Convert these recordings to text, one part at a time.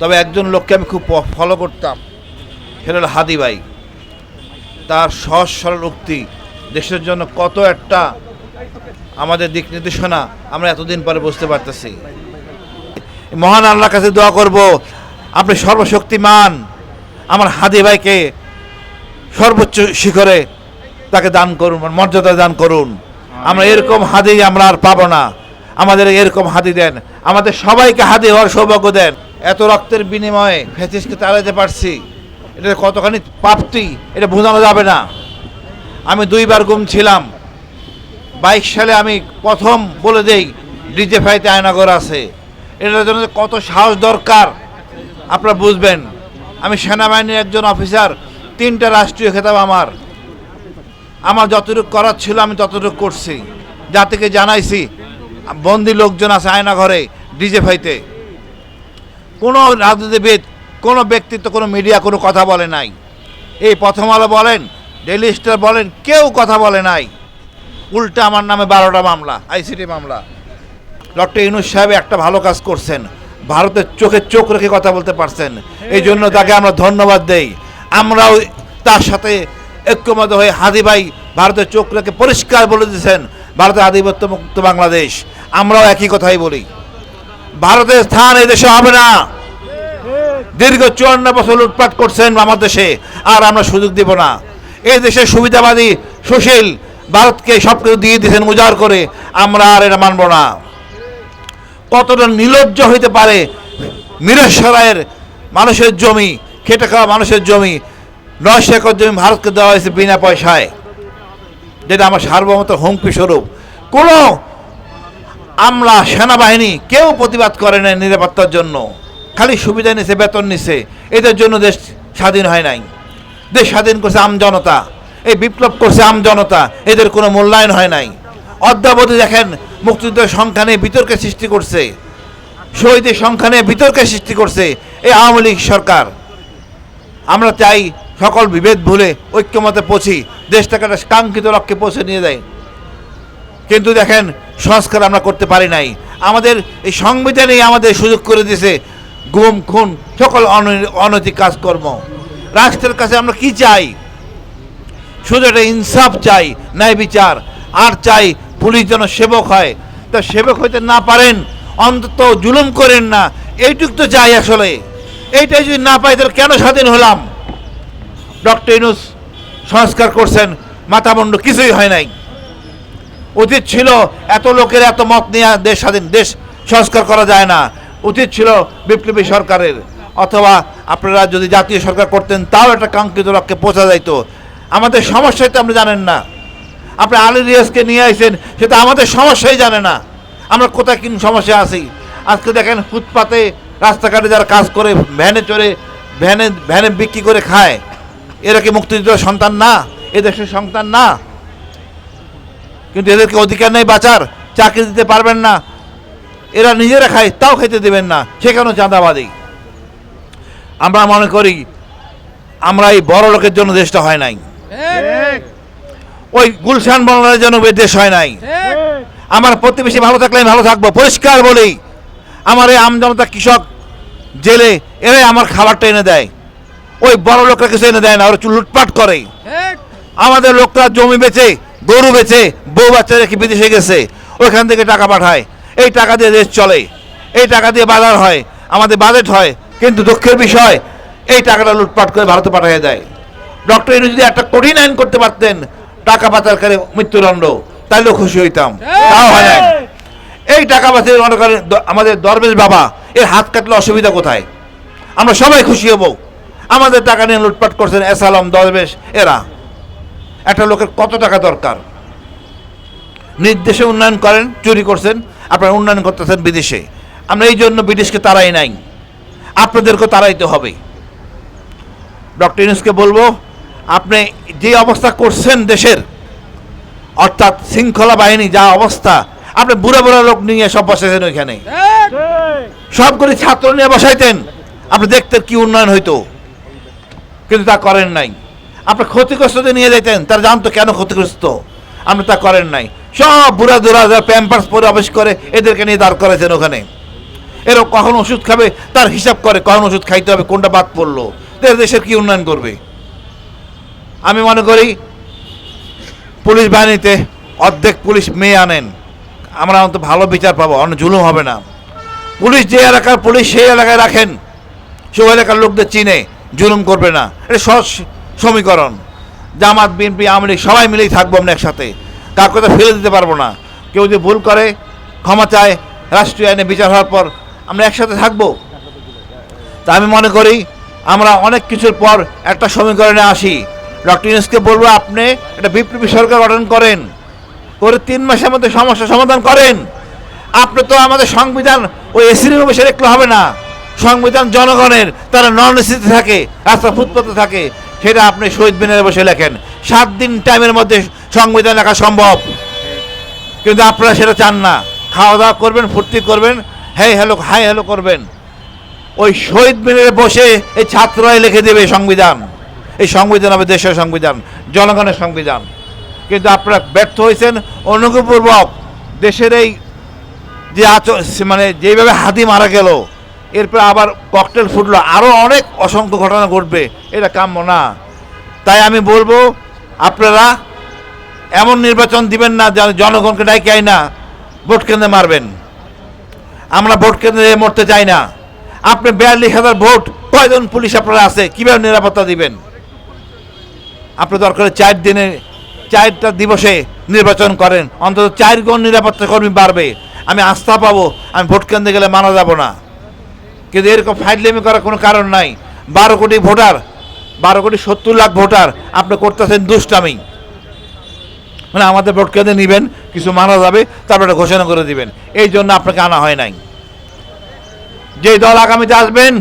তবে একজন লোককে আমি খুব ফলো করতাম, সেটা হলো হাদি ভাই। তার সহজ সরল উক্তি দেশের জন্য কত একটা আমাদের দিক নির্দেশনা আমরা এতদিন পরে বুঝতে পারতেছি। মহান আল্লাহর কাছে দোয়া করব, আপনি সর্বশক্তিমান আমার হাদি ভাইকে সর্বোচ্চ শিখরে তাকে দান করুন, মর্যাদা দান করুন। আমরা এরকম হাদি আমরা আর পাবো না, আমাদের এরকম হাদি দেন, আমাদের সবাইকে হাদি হওয়ার সৌভাগ্য দেন। এত রক্তের বিনিময়ে ফ্যাসিস্টকে তাড়াতে পারছি, এটা কতখানি প্রাপ্তি এটা বোঝানো যাবে না। আমি 2 বার গুম ছিলাম। 22 সালে আমি প্রথম বলে দেই ডিজেফাইতে আয়নাঘর আছে, এটার জন্য কত সাহস দরকার আপনারা বুঝবেন। আমি সেনাবাহিনীর একজন অফিসার, 3টা রাষ্ট্রীয় খেতাব আমার যতটুকু করার ছিল আমি ততটুকু করছি। জাতিকে জানাইছি বন্দি লোকজন আছে আয়নাঘরে ডিজেফাইতে, কোনো রাজনীতিবিদ, কোনো ব্যক্তিত্ব, কোনো মিডিয়া কোনো কথা বলে নাই। এই প্রথম আলো বলেন, ডেইলি স্টার বলেন, কেউ কথা বলে নাই। উল্টা আমার নামে 12টা মামলা, আইসিটি মামলা। ডক্টর ইউনূস সাহেব একটা ভালো কাজ করছেন, ভারতের চোখে চোখ রেখে কথা বলতে পারছেন, এই জন্য তাকে আমরা ধন্যবাদ দেই। আমরাও তার সাথে ঐক্যমত হয়ে হাদি ভাই ভারতের চোখ রেখে পরিষ্কার বলে দিয়েছেন ভারতের আধিপত্য মুক্ত বাংলাদেশ। আমরাও একই কথাই বলি, ভারতের স্থান এই দেশে হবে না। দীর্ঘ 54 বছর লুটপাট করছেন আমার দেশে, আর আমরা সুযোগ দিব না। এই দেশের সুবিধাবাদী সুশীল ভারতকে সব কিছু দিয়ে দিয়েছেন উজাড় করে, আমরা আর এটা মানব না। কতটা নির্লজ্জ হইতে পারে, মিরসরাইয়ের মানুষের জমি, খেটে খাওয়া মানুষের জমি, 900 একর জমি ভারতকে দেওয়া হয়েছে বিনা পয়সায়, যেটা আমার সার্বভৌমত্ব হুমকি স্বরূপ। কোনো আমলা, সেনাবাহিনী কেউ প্রতিবাদ করে না নিরাপত্তার জন্য, খালি সুবিধা নিছে, বেতন নিছে। এদের জন্য দেশ স্বাধীন হয় নাই। দেশ স্বাধীন করছে আমজনতা, এই বিপ্লব করছে আমজনতা, এদের কোনো মূল্যায়ন হয় নাই। অদ্যাবধি দেখেন মুক্তিযুদ্ধের সংখ্যা নিয়ে বিতর্কের সৃষ্টি করছে, শহীদের সংখ্যা নিয়ে বিতর্কের সৃষ্টি করছে এই আওয়ামী লীগ সরকার। আমরা চাই সকল বিভেদ ভুলে ঐক্যমতে পৌঁছি, দেশটাকে একটা কাঙ্ক্ষিত লক্ষ্যে পৌঁছে নিয়ে যায়। কিন্তু দেখেন সংস্কার আমরা করতে পারি নাই। আমাদের এই সংবিধানেই আমাদের সুযোগ করে দিয়েছে গুম, খুন, সকল অনৈতিক কাজকর্ম। রাষ্ট্রের কাছে আমরা কি চাই? শুধু একটা ইনসাফ চাই, ন্যায় বিচার, আর চাই পুলিশ যেন সেবক হয়। তা সেবক হইতে না পারেন, অন্তত জুলুম করেন না, এইটুক তো চাই আসলে। এইটাই যদি না পাই তাহলে কেন স্বাধীন হলাম? ডক্টর ইউনূস সংস্কার করছেন, মাথামুন্ডু কিছুই হয় নাই। উচিত ছিল এত লোকের এত মত নিয়ে দেশ স্বাধীন, দেশ সংস্কার করা যায় না। উচিত ছিল বিপ্লবী সরকারের, অথবা আপনারা যদি জাতীয় সরকার করতেন তাও একটা কাঙ্ক্ষিত লক্ষ্যে পৌঁছা যাইত। আমাদের সমস্যাই তো আপনি জানেন না। আপনি আলী রিয়াজকে নিয়ে আসেন, সেটা আমাদের সমস্যাই জানে না আমরা কোথায় কোন সমস্যা আছি। আজকে দেখেন ফুটপাতে রাস্তাঘাটে যারা কাজ করে, ভ্যানে চড়ে, ভ্যানে বিক্রি করে খায়, এরা কি মুক্তিযুদ্ধের সন্তান না? এদেশের সন্তান না? কিন্তু এদেরকে অধিকার নেই বাঁচার, চাকরি দিতে পারবেন না, এরা নিজেরা খায় তাও খেতে দেবেন না, সেখানেও চাঁদাবাদী। আমরা মনে করি আমরা এই বড় লোকের জন্য দেশটা হয় নাই, ওই গুলশান বলার জন্য দেশ হয় নাই। আমার প্রতিবেশী ভালো থাকলে আমি ভালো থাকবো, পরিষ্কার বলি। আমার এই আমজনতা, কৃষক, জেলে, এরাই আমার খাবারটা এনে দেয়। ওই বড় লোকরা কিছু এনে দেয় না, ওরা লুটপাট করে। আমাদের লোকরা জমি বেচে, গরু বেচে, বউ বাচ্চা রেখে বিদেশে গেছে, ওইখান থেকে টাকা পাঠায়। এই টাকা দিয়ে দেশ চলে, এই টাকা দিয়ে বাজার হয়, আমাদের বাজেট হয়। কিন্তু দুঃখের বিষয়, এই টাকাটা লুটপাট করে ভারতে পাঠিয়ে দেয়। ডক্টর ইউনূস যদি একটা কঠিন আইন করতে পারতেন, টাকা পাচারকারী মৃত্যুদণ্ড, তাইলেও খুশি হইতাম, তাও হয় না। এই টাকা পাচার মনে করেন আমাদের দরবেশ বাবা, এর হাত কাটলে অসুবিধা কোথায়? আমরা সবাই খুশি হব। আমাদের টাকা নিয়ে লুটপাট করছেন এসালম, দরবেশ, এরা। একটা লোকের কত টাকা দরকার? নির্দেশে উন্নয়ন করেন, চুরি করছেন, আপনারা উন্নয়ন করতেছেন বিদেশে। আমরা এই জন্য ব্রিটিশকে তাড়াই নাই, আপনাদেরকেও তাড়াইতে হবে। ডক্টর ইউনূসকে বলবো, আপনি যে অবস্থা করছেন দেশের, অর্থাৎ শৃঙ্খলা বাহিনী যা অবস্থা, আপনি বুড়া বুড়া লোক নিয়ে সব বসাইছেন ওইখানে, সবগুলি ছাত্র নিয়ে বসাইতেন, আপনি দেখতেন কি উন্নয়ন হইতো। কিন্তু তা করেন নাই। আপনি ক্ষতিগ্রস্তদের নিয়ে যেতেন, তারা জানতো কেন ক্ষতিগ্রস্ত, আপনি তা করেন নাই। সব বুড়া দুরা প্যাম্পার্স পরে অফিস করে এদেরকে নিয়ে দাঁড় করেছেন ওখানে। এরা কখন ওষুধ খাবে তার হিসাব করে, কখন ওষুধ খাইতে হবে, কোনটা বাদ পড়লো, দেশের কি উন্নয়ন করবে? আমি মনে করি পুলিশ বাহিনীতে অর্ধেক পুলিশ মেয়ে আনেন, আমরা অন্তত ভালো বিচার পাবো, অন্য জুলুম হবে না। পুলিশ যে এলাকার পুলিশ সেই এলাকায় রাখেন, সে এলাকার লোকদের চিনে, জুলুম করবে না। এটা সহজ সমীকরণ। জামাত, বিএনপি, আওয়ামী লীগ সবাই মিলেই থাকবো আমরা একসাথে, কাউকে তো ফেলে দিতে পারবো না। কেউ যদি ভুল করে ক্ষমা চায়, রাষ্ট্রীয় আইনে বিচার হওয়ার পর আমরা একসাথে থাকবো। তা আমি মনে করি আমরা অনেক কিছুর পর একটা সমীকরণে আসি। ডক্টর ইউনূসকে বলবো, আপনি একটা বিপ্লবী সরকার গঠন করেন, করে 3 মাসের মধ্যে সমস্যা সমাধান করেন। আপনি তো আমাদের সংবিধান ওই এসি রুমে বসে লিখলে হবে না। সংবিধান জনগণের, তারা নন এসিতে থাকে, রাস্তা ফুটপাতে থাকে, সেটা আপনি শহীদ মিনারে বসে লেখেন। 7 দিন টাইমের মধ্যে সংবিধান লেখা সম্ভব, কিন্তু আপনারা সেটা চান না। খাওয়া দাওয়া করবেন, ফুর্তি করবেন, হাই হ্যালো করবেন। ওই শহীদ মিনারে বসে এই ছাত্ররাই লিখে দেবে সংবিধান। এই সংবিধান হবে দেশের সংবিধান, জনগণের সংবিধান। কিন্তু আপনারা ব্যর্থ হয়েছেন। অনুগ্রহপূর্বক দেশের এই যে মানে যেভাবে হাতি মারা গেল, এরপর আবার ককটেল ফুটলো, আরও অনেক অসংখ্য ঘটনা ঘটবে, এটা কাম্য না। তাই আমি বলবো, আপনারা এমন নির্বাচন দিবেন না জনগণকে ডাইকে না ভোট কেন্দ্রে মারবেন। আমরা ভোট কেন্দ্রে মরতে চাই না। আপনি 42,000 ভোট, কয়জন পুলিশ আপনারা আছে, কীভাবে নিরাপত্তা দিবেন? আপনি দরকার 4টা দিবসে নির্বাচন করেন, অন্তত 4 গুণ নিরাপত্তা কর্মী বাড়বে, আমি আস্থা পাবো, আমি ভোট কেন্দ্রে গেলে মানা যাব না। কিন্তু এরকম ফাইজলামি করার কোনো কারণ নাই। 12 কোটি ভোটার, 12 কোটি 70 লাখ ভোটার, আপনি করতেছেন দুষ্টামি। মানে আমাদের ভোট কেন্দ্রে নেবেন, কিছু মানা যাবে, তারপরে ঘোষণা করে দিবেন। এই জন্য আপনাকে আনা হয় নাই। যে দল আগামীতে আসবেন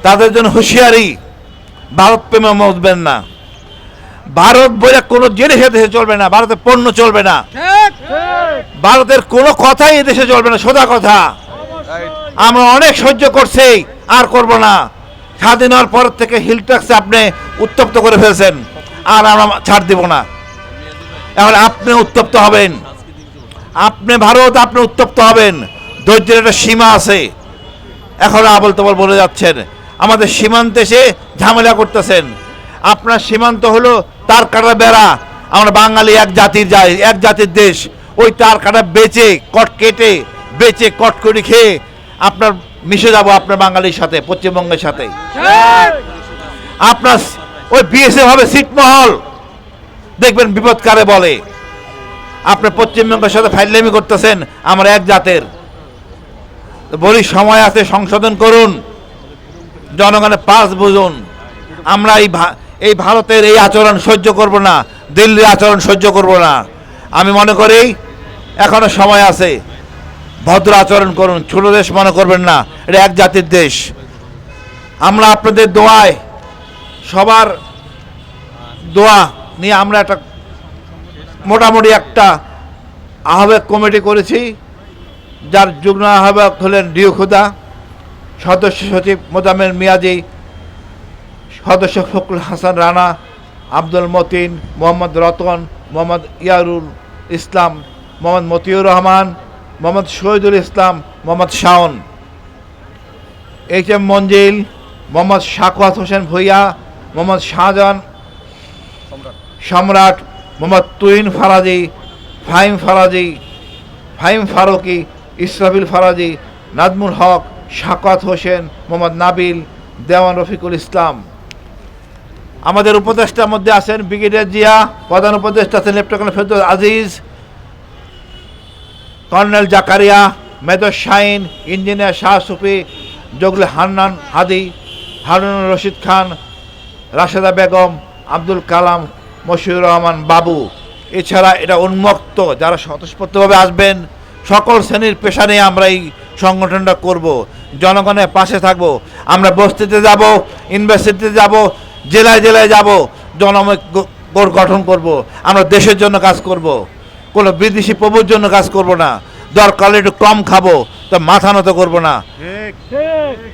তাদের জন্য হুঁশিয়ারি, ভারত প্রেমে মজবেন না। ভারত বলে কোনো জিনিস এদেশে চলবে না, ভারতের পণ্য চলবে না, ভারতের কোনো কথাই এদেশে চলবে না, সোজা কথা। আমরা অনেক সহ্য করছি, আর করব না। স্বাধীন হওয়ার পর থেকে হিল ট্যাক্সে আপনি উত্তপ্ত করে ফেলছেন, আর আমরা ছাড় দিব না। এখন আপনি উত্তপ্ত হবেন, আপনি ভারত, আপনি উত্তপ্ত হবেন। ধৈর্যের একটা সীমা আছে। এখন আবল তাবল বলে যাচ্ছেন, আমাদের সীমান্তে এসে ঝামেলা করতেছেন। আপনার সীমান্ত হলো তার কাটা বেড়া। আমরা বাঙালি এক জাতির দেশ। ওই তার কাটা বেচে কট করে খেয়ে আপনার মিশে যাব আপনার বাঙালির সাথে, পশ্চিমবঙ্গের সাথে। আপনার ওই বিএসএফ হবে ছিটমহল, দেখবেন বিপদ কারে বলে। আপনি পশ্চিমবঙ্গের সাথে ফাইজলামি করতেছেন, আমরা এক জাতের। বলি সময় আছে, সংশোধন করুন, জনগণের পাস বুঝুন। আমরা এই ভারতের এই আচরণ সহ্য করব না, দিল্লির আচরণ সহ্য করব না। আমি মনে করি এখনো সময় আছে, ভদ্র আচরণ করুন, ছোট দেশ মনে করবেন না, এটা এক জাতির দেশ। আমরা আপনাদের দোয়ায়, সবার দোয়া নিয়ে আমরা একটা মোটামুটি একটা আহ্বায়ক কমিটি করেছি, যার যুগ্ম আহ্বায়ক হলেন ডিও খুদা, সদস্য সচিব মোজাম্মেল মিয়াজি, সদস্য ফখরুল হাসান রানা, আব্দুল মতিন, মোহাম্মদ রতন, মোহাম্মদ ইয়ারুল ইসলাম, মোহাম্মদ মতিউর রহমান, মোহাম্মদ শহীদুল ইসলাম, মোহাম্মদ শাওন, HM মঞ্জিল, মোহাম্মদ শাকওয়াত হোসেন ভূঁইয়া, মোহাম্মদ শাহজাহান সম্রাট, মোহাম্মদ তুহিন ফারাজি, ফাহিম ফারুকি, ইসরাফিল ফারাজি, নাজমুল হক, শাকওয়াত হোসেন, মোহাম্মদ নাবিল, দেওয়ান রফিকুল ইসলাম। আমাদের উপদেষ্টার মধ্যে আছেন ব্রিগেডিয়ার জিয়া, প্রধান উপদেষ্টা আছেন lieutenant Ferdous Aziz, colonel Zakaria, major Shahin, engineer Shah Sufi, জগলে হান্নান হাদি, হারুন রশিদ খান, রাশেদা বেগম, আব্দুল কালাম, মশিউর রহমান বাবু। এছাড়া এটা উন্মুক্ত, যারা স্বতঃস্ফূর্তভাবে আসবেন, সকল শ্রেণীর পেশা নিয়ে আমরা এই সংগঠনটা করব, জনগণের পাশে থাকব। আমরা বস্তিতে যাব, ইউনিভার্সিটিতে যাব, জেলায় যাব, জনমত গঠন করব। আমরা দেশের জন্য কাজ করব, কোনো বিদেশি প্রভুর জন্য কাজ করব না। দরকার একটু কম খাবো, তো মাথা নত করবো না।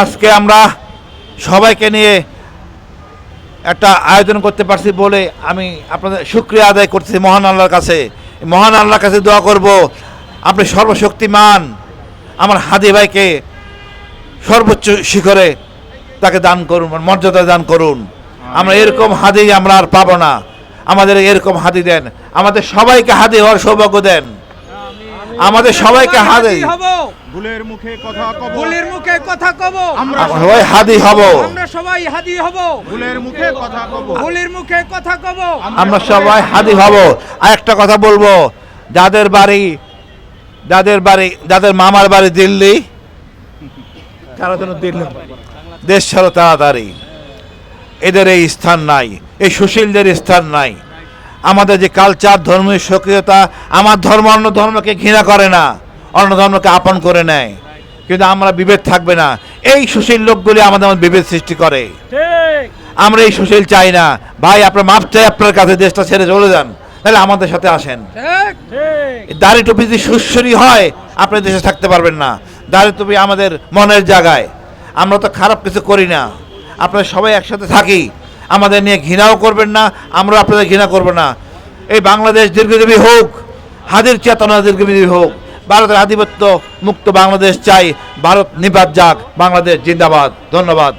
আজকে আমরা সবাইকে নিয়ে একটা আয়োজন করতে পারছি বলে আমি আপনাদের শুকরিয়া আদায় করছি মহান আল্লাহর কাছে। মহান আল্লাহর কাছে দোয়া করব, আপনি সর্বশক্তিমান, আমার হাদি ভাইকে সর্বোচ্চ শিখরে তাকে দান করুন, মর্যাদা দান করুন। আমরা এরকম হাদি আমরা আর পাবো না, আমাদের এরকম হাদি দেন, আমাদের সবাইকে হাদি হওয়ার সৌভাগ্য দেন, আমাদের সবাইকে হাদি ভুলের মুখে কথা কব, ভুলের মুখে কথা কব, আমরা সবাই হাদি হব, আমরা সবাই হাদি হব, ভুলের মুখে কথা কব, ভুলের মুখে কথা কব, আমরা সবাই হাদি হব। আর একটা কথা বলবো, যাদের মামার বাড়ি দিল্লি, তারা যেন দিল্লি দেশ ছাড়ো তাড়াতাড়ি। এদের এই স্থান নাই, এই সুশীলদের স্থান নাই। আমাদের যে কালচার, ধর্মীয় সক্রিয়তা, আমার ধর্ম অন্য ধর্মকে ঘৃণা করে না, অন্য ধর্মকে আপন করে নেয়, কিন্তু আমরা বিভেদ থাকবে না। এই সুশীল লোকগুলি আমাদের বিভেদ সৃষ্টি করে। আমরা এই সুশীল চাই না। ভাই, আপনার মাপ চাই আপনার কাছে, দেশটা ছেড়ে চলে যান, তাহলে আমাদের সাথে আসেন। দাড়ি টুপি যদি সুশ্বরী হয়, আপনি দেশে থাকতে পারবেন না। দাড়ি টুপি আমাদের মনের জায়গায়, আমরা তো খারাপ কিছু করি না। আপনারা সবাই একসাথে থাকি, আমাদের নিয়ে ঘৃণাও করবেন না, আমরা আপনাদের ঘৃণা করব না। এই বাংলাদেশ দীর্ঘজীবী হোক, হাদির চেতনা দীর্ঘজীবী হোক। ভারতের আধিপত্য মুক্ত বাংলাদেশ চাই, ভারত নিপাত যাক, বাংলাদেশ জিন্দাবাদ। ধন্যবাদ।